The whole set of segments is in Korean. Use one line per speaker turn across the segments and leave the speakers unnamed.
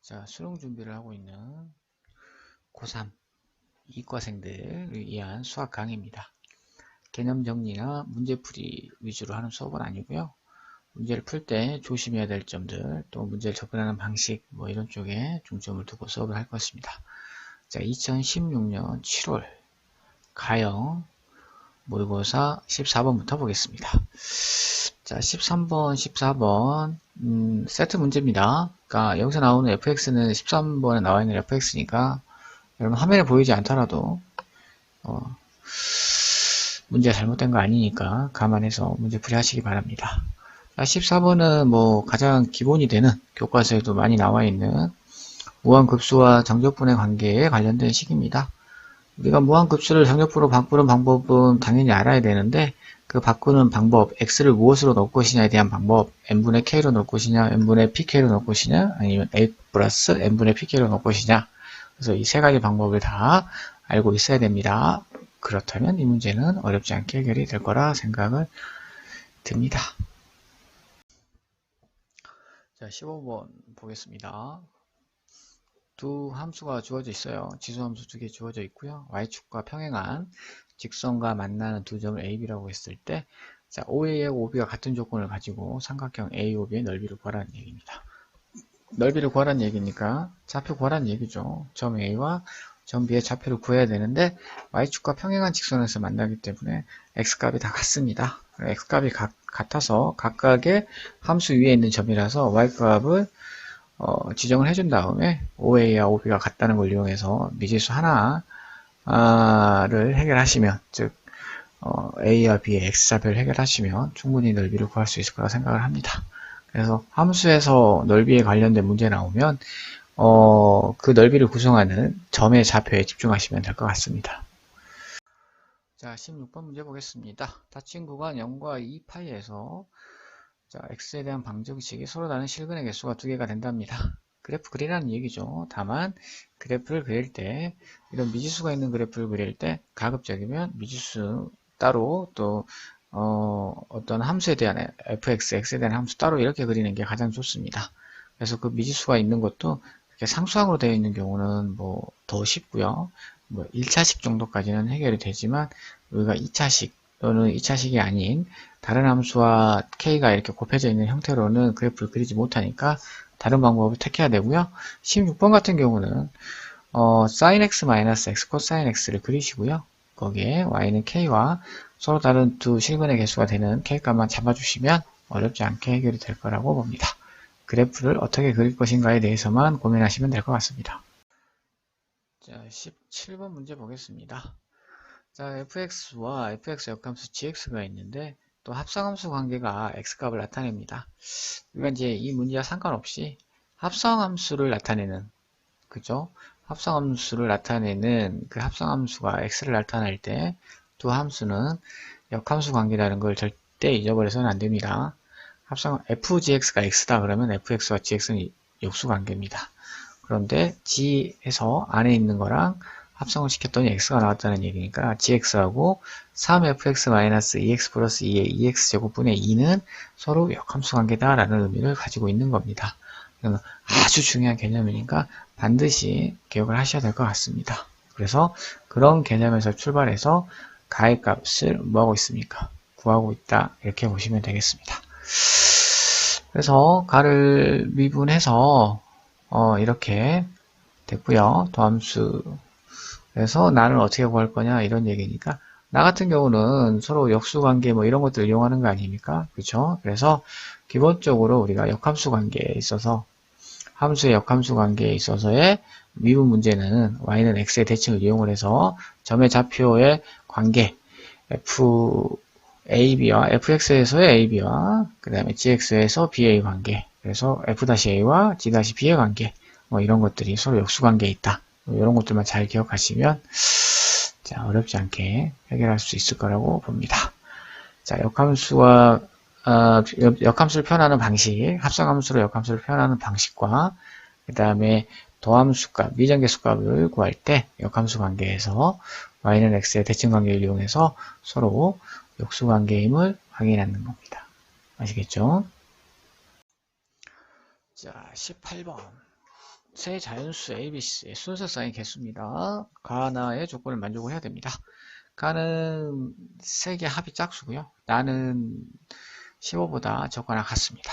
자, 수능 준비를 하고 있는 고3 이과생들을 위한 수학 강의입니다. 개념 정리나 문제풀이 위주로 하는 수업은 아니고요. 문제를 풀 때 조심해야 될 점들, 또 문제를 접근하는 방식, 이런 쪽에 중점을 두고 수업을 할 것입니다. 자, 2016년 7월 가형 모의고사 14번부터 보겠습니다. 자, 13번, 14번 세트 문제입니다. 그러니까 여기서 나오는 fx는 13번에 나와 있는 fx니까 여러분 화면에 보이지 않더라도 문제가 잘못된 거 아니니까 감안해서 문제풀이 하시기 바랍니다. 14번은 가장 기본이 되는 교과서에도 많이 나와 있는 무한급수와 정적분의 관계에 관련된 식입니다. 우리가 무한급수를 정적분으로 바꾸는 방법은 당연히 알아야 되는데 그 바꾸는 방법, x를 무엇으로 넣을 것이냐에 대한 방법, n분의 k로 넣을 것이냐, n분의 pk로 넣을 것이냐, 아니면 a 플러스 n분의 pk로 넣을 것이냐. 그래서 이 세 가지 방법을 다 알고 있어야 됩니다. 그렇다면 이 문제는 어렵지 않게 해결이 될 거라 생각을 듭니다. 자, 15번 보겠습니다. 두 함수가 주어져 있어요. 지수함수 두 개 주어져 있고요. y축과 평행한 직선과 만나는 두 점을 a, b라고 했을 때 자, OA하고 OB가 같은 조건을 가지고 삼각형 A, OB의 넓이를 구하라는 얘기입니다. 넓이를 구하라는 얘기니까 좌표 구하라는 얘기죠. 점 A와 점 B의 좌표를 구해야 되는데 y축과 평행한 직선에서 만나기 때문에 x값이 다 같습니다. x값이 같아서 각각의 함수 위에 있는 점이라서 y값을 지정을 해준 다음에 OA와 OB가 같다는 걸 이용해서 미지수 하나를 해결하시면 즉 A와 B의 x좌표를 해결하시면 충분히 넓이를 구할 수 있을 거라 생각을 합니다. 그래서 함수에서 넓이에 관련된 문제 나오면 그 넓이를 구성하는 점의 좌표에 집중하시면 될 것 같습니다. 자, 16번 문제 보겠습니다. 닫힌 구간 0과 2파이에서 자, x에 대한 방정식이 서로 다른 실근의 개수가 두 개가 된답니다. 그래프 그리라는 얘기죠. 다만 그래프를 그릴 때 이런 미지수가 있는 그래프를 그릴 때 가급적이면 미지수 따로 또 어떤 함수에 대한 fx, x에 대한 함수 따로 이렇게 그리는 게 가장 좋습니다. 그래서 그 미지수가 있는 것도 이렇게 상수항으로 되어 있는 경우는 더 쉽고요. 1차식 정도까지는 해결이 되지만 우리가 2차식 또는 2차식이 아닌 다른 함수와 k가 이렇게 곱해져 있는 형태로는 그래프를 그리지 못하니까 다른 방법을 택해야 되고요. 16번 같은 경우는 sin x x cosine x를 그리시고요. 거기에 y는 k와 서로 다른 두 실근의 개수가 되는 k값만 잡아주시면 어렵지 않게 해결이 될 거라고 봅니다. 그래프를 어떻게 그릴 것인가에 대해서만 고민하시면 될 것 같습니다. 자, 17번 문제 보겠습니다. 자, fx와 fx 역함수 gx가 있는데 또 합성함수 관계가 x값을 나타냅니다. 우리가 이제 이 문제와 상관없이 합성함수를 나타내는 그죠? 합성함수를 나타내는 그 합성함수가 x를 나타낼 때 두 함수는 역함수 관계라는 걸 절대 잊어버려서는 안 됩니다. 합성 fgx가 x다 그러면 fx와 gx는 역수 관계입니다. 그런데 g에서 안에 있는 거랑 합성을 시켰더니 x가 나왔다는 얘기니까 gx하고 3fx-2x 플러스 2의 2x제곱분의 2는 서로 역함수 관계다라는 의미를 가지고 있는 겁니다. 이건 아주 중요한 개념이니까 반드시 기억을 하셔야 될 것 같습니다. 그래서 그런 개념에서 출발해서 가의 값을 뭐하고 있습니까? 구하고 있다. 이렇게 보시면 되겠습니다. 그래서 가를 미분해서 이렇게 됐고요. 도함수 그래서 나는 어떻게 구할 거냐 이런 얘기니까 나 같은 경우는 서로 역수관계 이런 것들을 이용하는 거 아닙니까? 그렇죠? 그래서 기본적으로 우리가 역함수 관계에 있어서 함수의 역함수 관계에 있어서의 미분 문제는 y는 x의 대칭을 이용을 해서 점의 좌표의 관계 FAB와 fx에서의 AB와 그 다음에 gx에서 BA 관계 그래서 f-a와 g-b의 관계 이런 것들이 서로 역수관계에 있다. 이런 것들만 잘 기억하시면 자, 어렵지 않게 해결할 수 있을 거라고 봅니다. 자, 역함수를 표현하는 방식, 합성함수로 역함수를 표현하는 방식과 그 다음에 도함수값, 미정계수값을 구할 때 역함수 관계에서 y는 x의 대칭 관계를 이용해서 서로 역수관계임을 확인하는 겁니다. 아시겠죠? 자, 18번. 세 자연수 ABC의 순서쌍의 개수입니다. 가나의 조건을 만족을 해야 됩니다. 가는 세 개 합이 짝수고요. 나는 15보다 적거나 같습니다.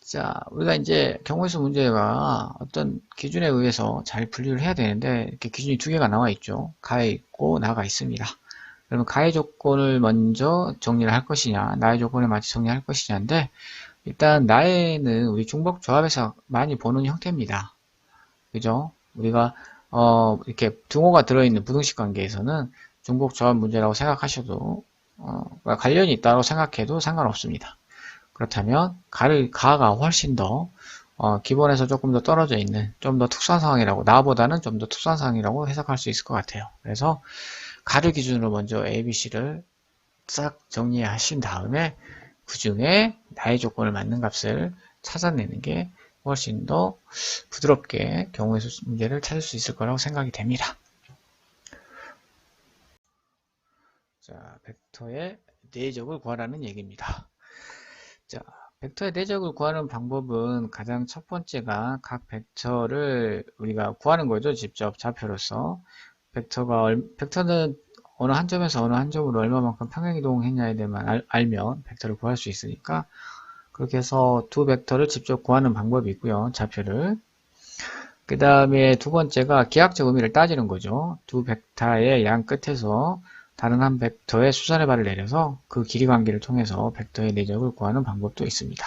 자, 우리가 이제 경우의 수 문제가 어떤 기준에 의해서 잘 분류를 해야 되는데 이렇게 기준이 두 개가 나와 있죠. 가에 있고 나가 있습니다. 그러면 가의 조건을 먼저 정리를 할 것이냐, 나의 조건에 맞춰 정리할 것이냐인데 일단 나에는 우리 중복 조합에서 많이 보는 형태입니다. 그죠? 우리가 이렇게 등호가 들어있는 부등식 관계에서는 중복 조합 문제라고 생각하셔도 관련이 있다고 생각해도 상관없습니다. 그렇다면 가가 훨씬 더 기본에서 조금 더 떨어져 있는 좀 더 특수한 상황이라고 나보다는 좀 더 특수한 상황이라고 해석할 수 있을 것 같아요. 그래서 가를 기준으로 먼저 A, B, C를 싹 정리하신 다음에 그 중에 나의 조건을 맞는 값을 찾아내는 게 훨씬 더 부드럽게 경우의 수 문제를 찾을 수 있을 거라고 생각이 됩니다. 자, 벡터의 내적을 구하라는 얘기입니다. 자, 벡터의 내적을 구하는 방법은 가장 첫 번째가 각 벡터를 우리가 구하는 거죠. 직접 좌표로서. 벡터는 어느 한 점에서 어느 한 점으로 얼마만큼 평행이동했냐에 대해만 알면 벡터를 구할 수 있으니까 그렇게 해서 두 벡터를 직접 구하는 방법이 있고요. 좌표를. 그 다음에 두 번째가 기하학적 의미를 따지는 거죠. 두 벡터의 양 끝에서 다른 한 벡터의 수선의 발을 내려서 그 길이 관계를 통해서 벡터의 내적을 구하는 방법도 있습니다.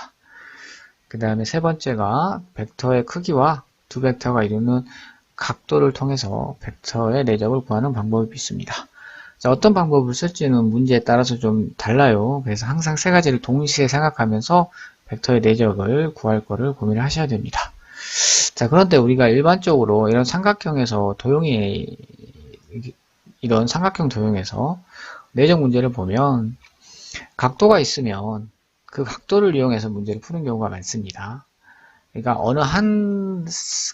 그 다음에 세 번째가 벡터의 크기와 두 벡터가 이루는 각도를 통해서 벡터의 내적을 구하는 방법이 있습니다. 자, 어떤 방법을 쓸지는 문제에 따라서 좀 달라요. 그래서 항상 세 가지를 동시에 생각하면서 벡터의 내적을 구할 거를 고민을 하셔야 됩니다. 자, 그런데 우리가 일반적으로 이런 삼각형에서 이런 삼각형 도형에서 내적 문제를 보면 각도가 있으면 그 각도를 이용해서 문제를 푸는 경우가 많습니다. 그러니까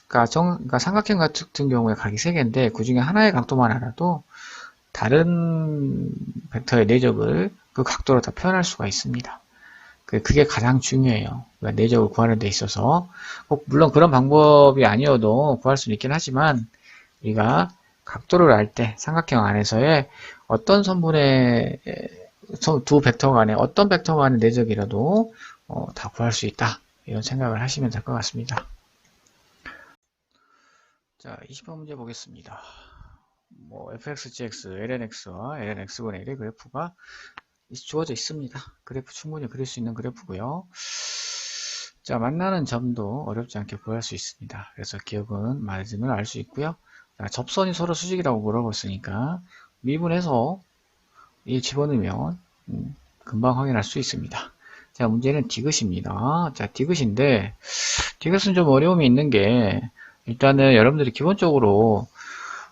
그러니까 삼각형 같은 경우에 각이 3개인데 그 중에 하나의 각도만 알아도 다른 벡터의 내적을 그 각도로 다 표현할 수가 있습니다. 그게 가장 중요해요. 그러니까 내적을 구하는 데 있어서 물론 그런 방법이 아니어도 구할 수는 있긴 하지만 우리가 각도를 알 때 삼각형 안에서의 어떤 선분의 두 벡터 간에 어떤 벡터 간의 내적이라도 다 구할 수 있다. 이런 생각을 하시면 될 것 같습니다. 자, 20번 문제 보겠습니다. fxgx, lnx와 lnx분의 1의 그래프가 주어져 있습니다. 그래프 충분히 그릴 수 있는 그래프고요. 자, 만나는 점도 어렵지 않게 구할 수 있습니다. 그래서 기억은 말씀을 알 수 있고요. 자, 접선이 서로 수직이라고 물어봤으니까 미분해서 이 집어넣으면 금방 확인할 수 있습니다. 자, 문제는 디귿입니다. 자, 디귿인데 디귿은 좀 어려움이 있는 게 일단은 여러분들이 기본적으로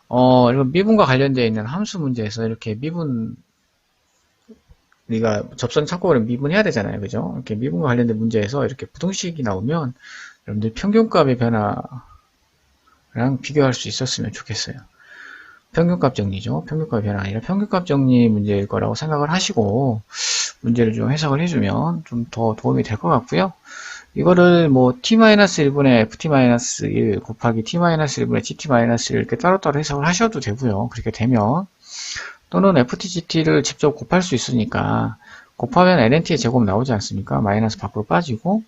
이런 미분과 관련되어 있는 함수 문제에서 이렇게 우리가 접선 찾고 그러면 미분해야 되잖아요. 그죠? 이렇게 미분과 관련된 문제에서 이렇게 부등식이 나오면 여러분들 평균값의 변화랑 비교할 수 있었으면 좋겠어요. 평균값 정리죠. 평균값의 변화 아니라 평균값 정리 문제일 거라고 생각을 하시고 문제를 좀 해석을 해주면 좀 더 도움이 될 것 같고요. 이거를 t-1분의 ft-1 곱하기 t-1분의 gt-1 이렇게 따로따로 해석을 하셔도 되고요. 그렇게 되면 또는 ftgt를 직접 곱할 수 있으니까 곱하면 lnt의 제곱 나오지 않습니까? 마이너스 밖으로 빠지고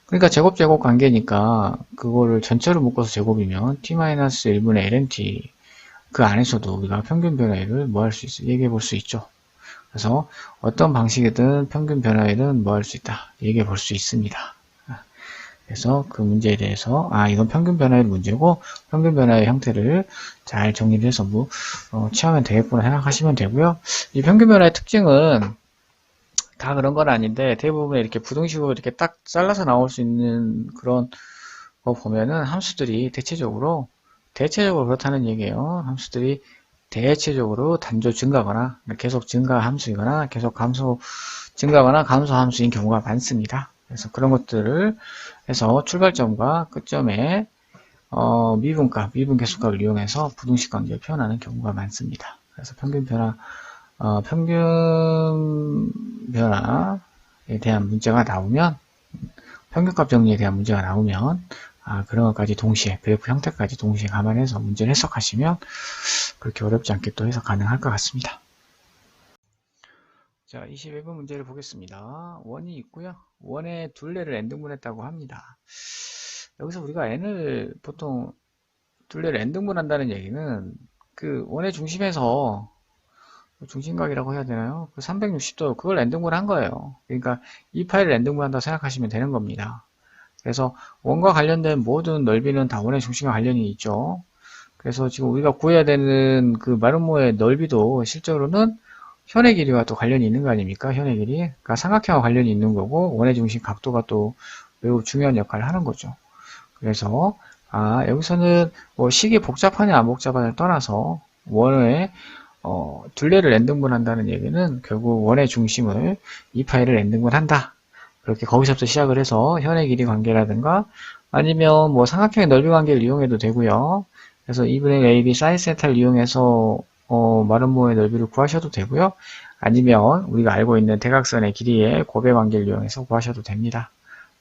그러니까 제곱 관계니까 그거를 전체로 묶어서 제곱이면 t-1분의 lnt 그 안에서도 우리가 평균 변화율을 얘기해 볼 수 있죠. 그래서 어떤 방식이든 평균 변화율은 할 수 있다. 얘기해 볼 수 있습니다. 그래서 그 문제에 대해서 이건 평균 변화율 문제고 평균 변화의 형태를 잘 정리를 해서 취하면 되겠구나 생각하시면 되고요. 이 평균 변화의 특징은 다 그런 건 아닌데 대부분 이렇게 부등식으로 이렇게 딱 잘라서 나올 수 있는 그런 거 보면은 함수들이 대체적으로 그렇다는 얘기예요. 함수들이 대체적으로 단조 증가거나 계속 증가 함수이거나 계속 증가거나 감소 함수인 경우가 많습니다. 그래서 그런 것들을 해서 출발점과 끝점에 미분 계수값을 이용해서 부등식 관계를 표현하는 경우가 많습니다. 그래서 평균 변화에 대한 문제가 나오면 평균값 정리에 대한 문제가 나오면 그런 것까지 동시에 그래프 형태까지 동시에 감안해서 문제를 해석하시면 그렇게 어렵지 않게 또 해석 가능할 것 같습니다. 자, 21번 문제를 보겠습니다. 원이 있고요. 원의 둘레를 n등분했다고 합니다. 여기서 우리가 n을 보통 둘레를 n등분한다는 얘기는 그 원의 중심에서 중심각이라고 해야 되나요? 그 360도 그걸 n등분한 거예요. 그러니까 이 파일을 n등분한다고 생각하시면 되는 겁니다. 그래서 원과 관련된 모든 넓이는 다 원의 중심과 관련이 있죠. 그래서 지금 우리가 구해야 되는 그 마름모의 넓이도 실제로는 현의 길이와 또 관련이 있는 거 아닙니까? 현의 길이. 그러니까 삼각형과 관련이 있는 거고 원의 중심 각도가 또 매우 중요한 역할을 하는 거죠. 그래서 여기서는 뭐 식이 복잡하냐 안 복잡하냐를 떠나서 원의 둘레를 n등분한다는 얘기는 결국 원의 중심을 이 파일을 n등분한다. 그렇게 거기서부터 시작을 해서 현의 길이 관계라든가 아니면 뭐 삼각형의 넓이 관계를 이용해도 되고요. 그래서 2분의 AB 사인 세타를 이용해서 마름모의 넓이를 구하셔도 되고요. 아니면 우리가 알고 있는 대각선의 길이의 곱의 관계를 이용해서 구하셔도 됩니다.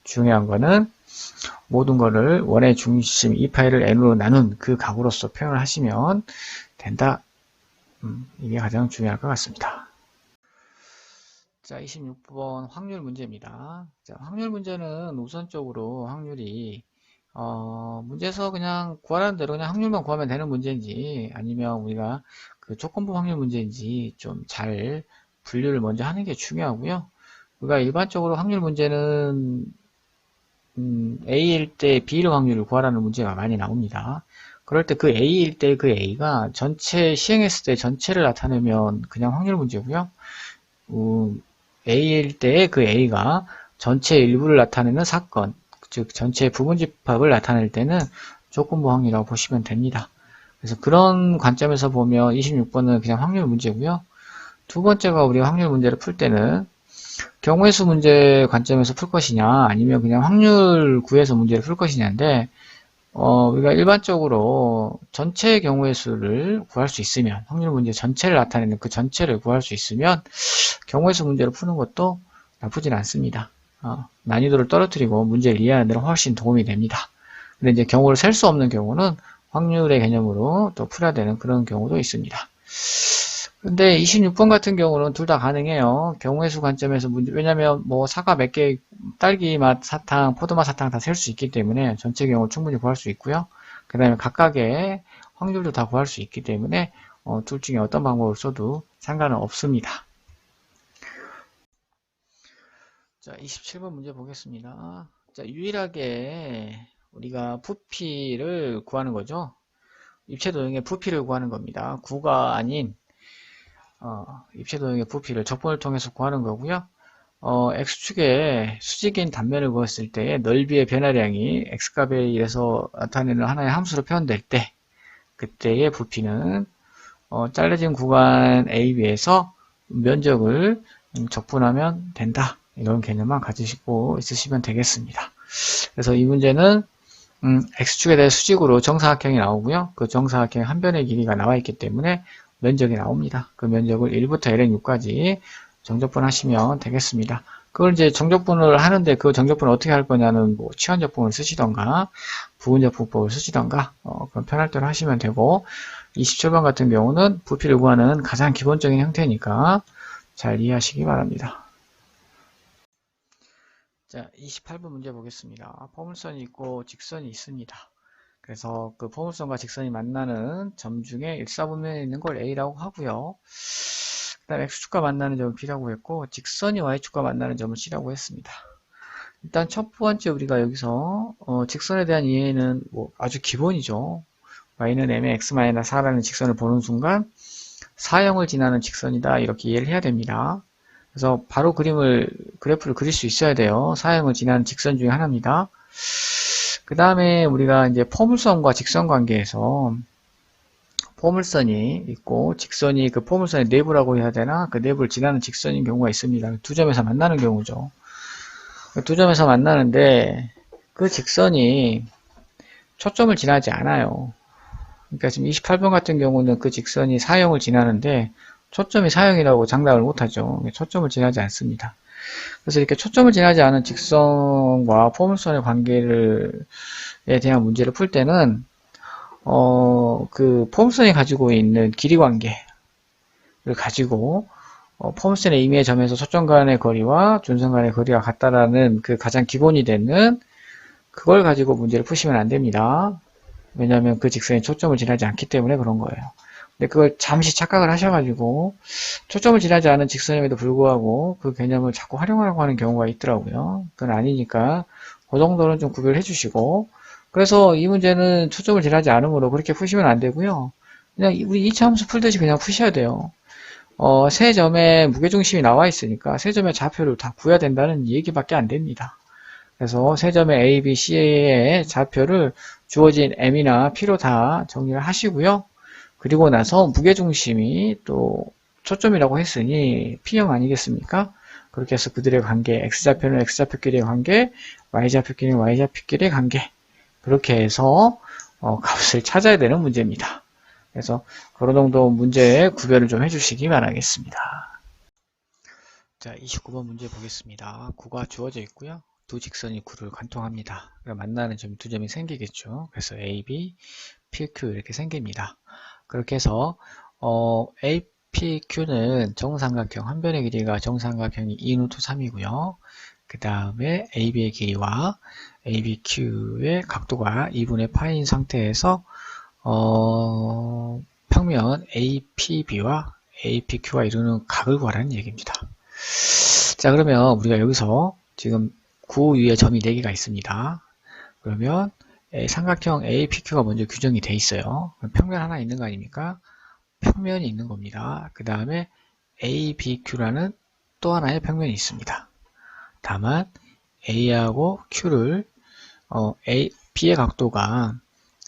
중요한 거는 모든 거를 원의 중심 이 파일을 n으로 나눈 그 각으로서 표현을 하시면 된다. 이게 가장 중요할 것 같습니다. 자, 26번 확률 문제입니다. 자, 확률 문제는 우선적으로 확률이 문제에서 그냥 구하라는 대로 그냥 확률만 구하면 되는 문제인지 아니면 우리가 그 조건부 확률 문제인지 좀 잘 분류를 먼저 하는 게 중요하고요. 우리가 일반적으로 확률 문제는 A일 때 B일 확률을 구하라는 문제가 많이 나옵니다. 그럴 때 그 A일 때 그 A가 전체 시행했을 때 전체를 나타내면 그냥 확률 문제고요. A일 때 그 A가 전체 일부를 나타내는 사건, 즉 전체 부분집합을 나타낼 때는 조건부 확률이라고 보시면 됩니다. 그래서 그런 관점에서 보면 26번은 그냥 확률 문제고요. 두 번째가 우리가 확률 문제를 풀 때는 경우의 수 문제 관점에서 풀 것이냐 아니면 그냥 확률 구해서 문제를 풀 것이냐인데 우리가 일반적으로 전체 경우의 수를 구할 수 있으면 확률 문제 전체를 나타내는 그 전체를 구할 수 있으면 경우의 수 문제를 푸는 것도 나쁘진 않습니다. 난이도를 떨어뜨리고 문제를 이해하는 데 훨씬 도움이 됩니다. 근데 이제 경우를 셀 수 없는 경우는 확률의 개념으로 또 풀어야 되는 그런 경우도 있습니다. 근데 26번 같은 경우는 둘 다 가능해요. 경우의 수 관점에서 문제, 왜냐면 뭐 사과 몇 개, 딸기 맛 사탕, 포도맛 사탕 다 셀 수 있기 때문에 전체 경우 충분히 구할 수 있고요. 그 다음에 각각의 확률도 다 구할 수 있기 때문에 둘 중에 어떤 방법을 써도 상관은 없습니다. 자, 27번 문제 보겠습니다. 자, 유일하게 우리가 부피를 구하는 거죠. 입체도형의 부피를 구하는 겁니다. 구가 아닌 입체도형의 부피를 적분을 통해서 구하는 거고요. X축에 수직인 단면을 그었을 때 넓이의 변화량이 X값에 의해서 나타내는 하나의 함수로 표현될 때 그때의 부피는 잘라진 구간 AB에서 면적을 적분하면 된다. 이런 개념만 가지시고 있으시면 되겠습니다. 그래서 이 문제는 X축에 대해 수직으로 정사각형이 나오고요. 그 정사각형 한 변의 길이가 나와 있기 때문에 면적이 나옵니다. 그 면적을 1부터 LN6까지 정적분 하시면 되겠습니다. 그걸 이제 정적분을 하는데 그 정적분을 어떻게 할 거냐는 뭐 치환적분을 쓰시던가 부분적분법을 쓰시던가 그런 편할 대로 하시면 되고 27번 같은 경우는 부피를 구하는 가장 기본적인 형태니까 잘 이해하시기 바랍니다. 자, 28번 문제 보겠습니다. 포물선이 있고 직선이 있습니다. 그래서 그 포물선과 직선이 만나는 점 중에 일사분면에 있는 걸 A라고 하고요. 그 다음에 X축과 만나는 점을 B라고 했고 직선이 Y축과 만나는 점을 C라고 했습니다. 일단 첫 번째 우리가 여기서 직선에 대한 이해는 뭐 아주 기본이죠. Y는 M의 X-4라는 직선을 보는 순간 사형을 지나는 직선이다 이렇게 이해를 해야 됩니다. 그래서 바로 그래프를 그릴 수 있어야 돼요. 사형을 지나는 직선 중에 하나입니다. 그 다음에 우리가 이제 포물선과 직선 관계에서 포물선이 있고 직선이 그 포물선의 내부라고 해야 되나? 그 내부를 지나는 직선인 경우가 있습니다. 두 점에서 만나는 경우죠. 두 점에서 만나는데 그 직선이 초점을 지나지 않아요. 그러니까 지금 28번 같은 경우는 그 직선이 사형을 지나는데 초점이 사형이라고 장담을 못하죠. 초점을 지나지 않습니다. 그래서 이렇게 초점을 지나지 않은 직선과 포물선의 에 대한 문제를 풀 때는 그 포물선이 가지고 있는 길이 관계를 가지고 포물선의 임의의 점에서 초점 간의 거리와 준선 간의 거리가 같다라는 그 가장 기본이 되는 그걸 가지고 문제를 푸시면 안 됩니다. 왜냐하면 그 직선이 초점을 지나지 않기 때문에 그런 거예요. 근데 그걸 잠시 착각을 하셔가지고 초점을 지나지 않은 직선임에도 불구하고 그 개념을 자꾸 활용하려고 하는 경우가 있더라고요. 그건 아니니까 그 정도는 좀 구별해 주시고, 그래서 이 문제는 초점을 지나지 않으므로 그렇게 푸시면 안 되고요. 그냥 우리 2차 함수 풀듯이 그냥 푸셔야 돼요. 세 점에 무게중심이 나와 있으니까 세 점의 좌표를 다 구해야 된다는 얘기밖에 안 됩니다. 그래서 세 점의 A, B, C의 좌표를 주어진 M이나 P로 다 정리를 하시고요. 그리고 나서 무게중심이 또 초점이라고 했으니 P형 아니겠습니까? 그렇게 해서 그들의 관계, X좌표는 X좌표끼리의 관계, Y좌표끼리는 Y좌표끼리의 관계, 그렇게 해서 값을 찾아야 되는 문제입니다. 그래서 그런 정도 문제의 구별을 좀 해주시기 바라겠습니다. 자, 29번 문제 보겠습니다. 구가 주어져 있고요. 두 직선이 구를 관통합니다. 만나는 점 두 점이 생기겠죠. 그래서 A, B, P, Q 이렇게 생깁니다. 그렇게 해서 APQ는 정삼각형, 한 변의 길이가 정삼각형이 2루트 3이고요. 그 다음에 AB의 길이와 ABQ의 각도가 2분의 파인 상태에서 평면 APB와 APQ가 이루는 각을 구하라는 얘기입니다. 자, 그러면 우리가 여기서 지금 구 위에 점이 4개가 있습니다. 그러면 삼각형 APQ가 먼저 규정이 돼 있어요. 평면 하나 있는 거 아닙니까? 평면이 있는 겁니다. 그 다음에 ABQ라는 또 하나의 평면이 있습니다. 다만 A하고 Q를 B의 각도가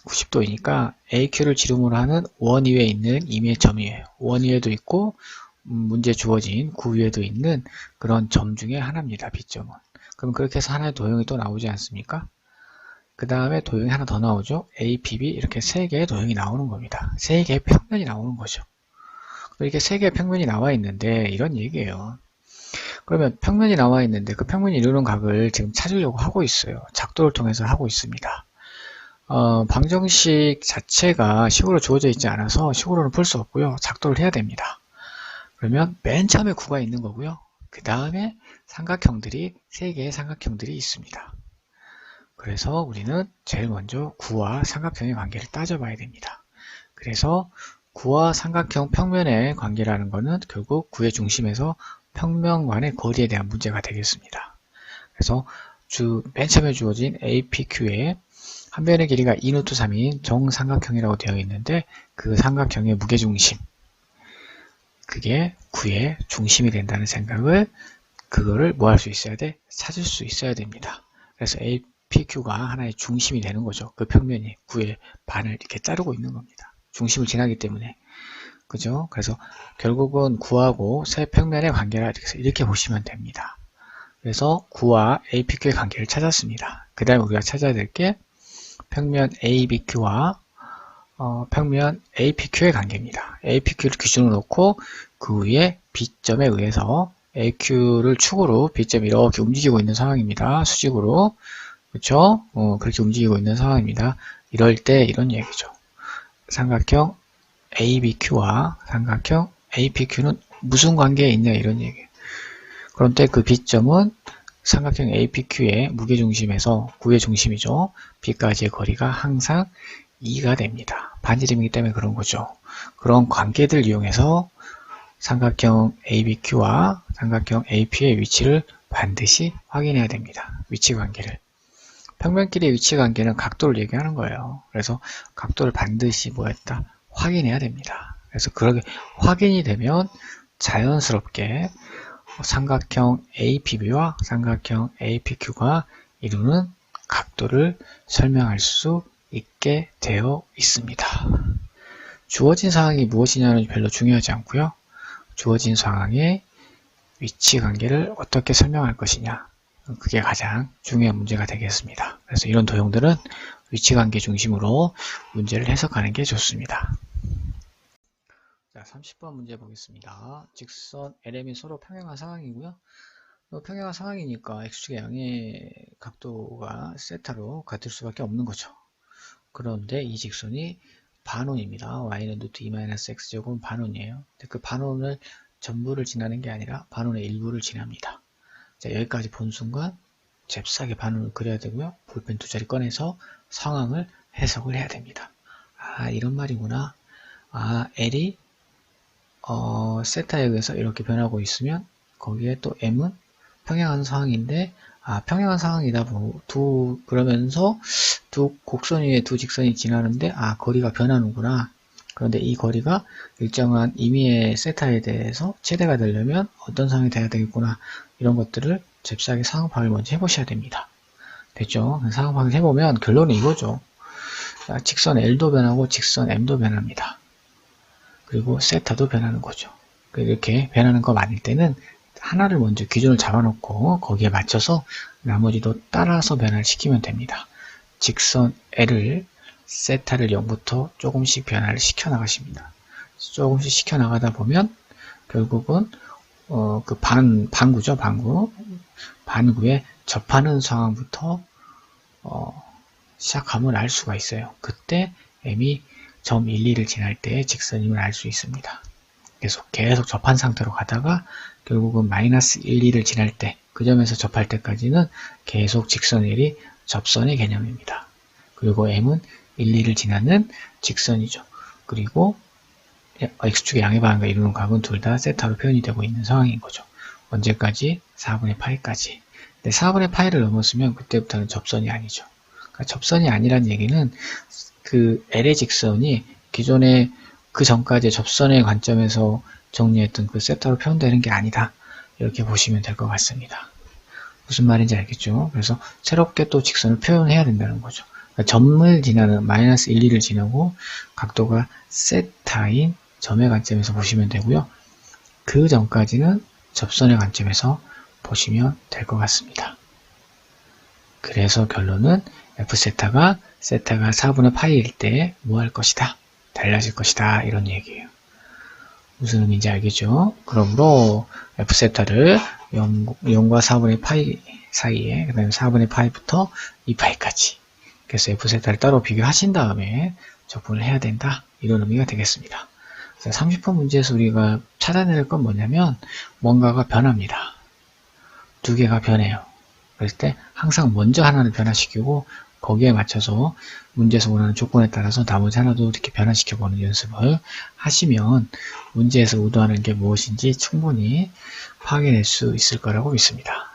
90도이니까 AQ를 지름으로 하는 원 위에 있는 임의의 점이에요. 원 위에도 있고 문제 주어진 구 위에도 있는 그런 점 중에 하나입니다. B점은. 그럼 그렇게 해서 하나의 도형이 또 나오지 않습니까? 그 다음에 도형이 하나 더 나오죠. APB 이렇게 3개의 도형이 나오는 겁니다. 3개의 평면이 나오는 거죠. 이렇게 3개의 평면이 나와 있는데 이런 얘기예요. 그러면 평면이 나와 있는데 그 평면이 이루는 각을 지금 찾으려고 하고 있어요. 작도를 통해서 하고 있습니다. 방정식 자체가 식으로 주어져 있지 않아서 식으로는 풀 수 없고요. 작도를 해야 됩니다. 그러면 맨 처음에 구가 있는 거고요. 그 다음에 삼각형들이 3개의 삼각형들이 있습니다. 그래서 우리는 제일 먼저 구와 삼각형의 관계를 따져봐야 됩니다. 그래서 구와 삼각형 평면의 관계라는 것은 결국 구의 중심에서 평면 간의 거리에 대한 문제가 되겠습니다. 그래서 맨 처음에 주어진 APQ의 한 변의 길이가 2루트 3인 정삼각형이라고 되어 있는데 그 삼각형의 무게중심, 그게 구의 중심이 된다는 생각을, 그거를 뭐 할 수 있어야 돼? 찾을 수 있어야 됩니다. 그래서 APQ가 하나의 중심이 되는 거죠. 그 평면이 구의 반을 이렇게 자르고 있는 겁니다. 중심을 지나기 때문에. 그죠? 그래서 결국은 구하고 세 평면의 관계라 이렇게 보시면 됩니다. 그래서 구와 APQ의 관계를 찾았습니다. 그 다음에 우리가 찾아야 될 게 평면 ABQ와 평면 APQ의 관계입니다. APQ를 기준으로 놓고 그 위에 B점에 의해서 AQ를 축으로 B점이 이렇게 움직이고 있는 상황입니다. 수직으로. 그렇죠? 그렇게 움직이고 있는 상황입니다. 이럴 때 이런 얘기죠. 삼각형 ABQ와 삼각형 APQ는 무슨 관계에 있냐 이런 얘기예요. 그런데 그 B점은 삼각형 APQ의 무게중심에서 구의 중심이죠. B까지의 거리가 항상 2가 됩니다. 반지름이기 때문에 그런 거죠. 그런 관계들 이용해서 삼각형 ABQ와 삼각형 AP의 위치를 반드시 확인해야 됩니다. 위치 관계를. 평면끼리의 위치 관계는 각도를 얘기하는 거예요. 그래서 각도를 반드시 뭐했다? 확인해야 됩니다. 그래서 그렇게 확인이 되면 자연스럽게 삼각형 APB와 삼각형 APQ가 이루는 각도를 설명할 수 있게 되어 있습니다. 주어진 상황이 무엇이냐는 별로 중요하지 않고요. 주어진 상황의 위치 관계를 어떻게 설명할 것이냐, 그게 가장 중요한 문제가 되겠습니다. 그래서 이런 도형들은 위치 관계 중심으로 문제를 해석하는 게 좋습니다. 자, 30번 문제 보겠습니다. 직선 LM이 서로 평행한 상황이고요. 평행한 상황이니까 x축의 양의 각도가 세타로 같을 수밖에 없는 거죠. 그런데 이 직선이 반원입니다. y는 루트 2-x제곱은 반원이에요. 근데 그 반원을 전부를 지나는 게 아니라 반원의 일부를 지납니다. 자, 여기까지 본 순간 잽싸게 반원을 그려야 되고요. 볼펜 두 자리 꺼내서 상황을 해석을 해야 됩니다. 아, 이런 말이구나. 아, L이 세타에 의해서 이렇게 변하고 있으면 거기에 또 M은 평행한 상황인데, 아, 평행한 상황이다. 그러면서 두 곡선 위에 두 직선이 지나는데, 아, 거리가 변하는구나. 그런데 이 거리가 일정한 임의의 세타에 대해서 최대가 되려면 어떤 상황이 돼야 되겠구나. 이런 것들을 잽싸게 상황 파악을 먼저 해보셔야 됩니다. 됐죠? 상황 파악을 해보면 결론은 이거죠. 직선 L도 변하고 직선 M도 변합니다. 그리고 세타도 변하는 거죠. 이렇게 변하는 거 많을 때는 하나를 먼저 기준을 잡아놓고 거기에 맞춰서 나머지도 따라서 변화를 시키면 됩니다. 직선 L을 세타를 0부터 조금씩 변화를 시켜 나가십니다. 조금씩 시켜 나가다 보면 결국은 그 반구죠. 반구에 접하는 상황부터 시작하면 알 수가 있어요. 그때 M이 점 1, 2를 지날 때 직선임을 알 수 있습니다. 계속 접한 상태로 가다가 결국은 마이너스 1, 2를 지날 때, 그 점에서 접할 때까지는 계속 직선 1이 접선의 개념입니다. 그리고 M은 1, 2를 지나는 직선이죠. 그리고 X축의 양의 반응과 이루는 각은 둘 다 세타로 표현이 되고 있는 상황인 거죠. 언제까지? 4분의 파이까지. 근데 4분의 파이를 넘었으면 그때부터는 접선이 아니죠. 그러니까 접선이 아니란 얘기는 그 L의 직선이 기존에 그 전까지 접선의 관점에서 정리했던 그 세타로 표현되는 게 아니다. 이렇게 보시면 될 것 같습니다. 무슨 말인지 알겠죠? 그래서 새롭게 또 직선을 표현해야 된다는 거죠. 그러니까 점을 지나는 마이너스 1, 2를 지나고 각도가 세타인 점의 관점에서 보시면 되고요. 그 전까지는 접선의 관점에서 보시면 될 것 같습니다. 그래서 결론은 F세타가 4분의 파이일 때 뭐 할 것이다? 달라질 것이다. 이런 얘기예요. 무슨 의미인지 알겠죠? 그러므로 F세타를 0과 4분의 파이 사이에, 그 다음에 4분의 파이부터 2파이까지. 그래서 F세타를 따로 비교하신 다음에 적분을 해야 된다. 이런 의미가 되겠습니다. 30번 문제에서 우리가 찾아낼 건 뭐냐면 뭔가가 변합니다. 두 개가 변해요. 그럴 때 항상 먼저 하나를 변화시키고 거기에 맞춰서 문제에서 원하는 조건에 따라서 나머지 하나도 이렇게 변화시켜보는 연습을 하시면 문제에서 의도하는 게 무엇인지 충분히 파악해낼 수 있을 거라고 믿습니다.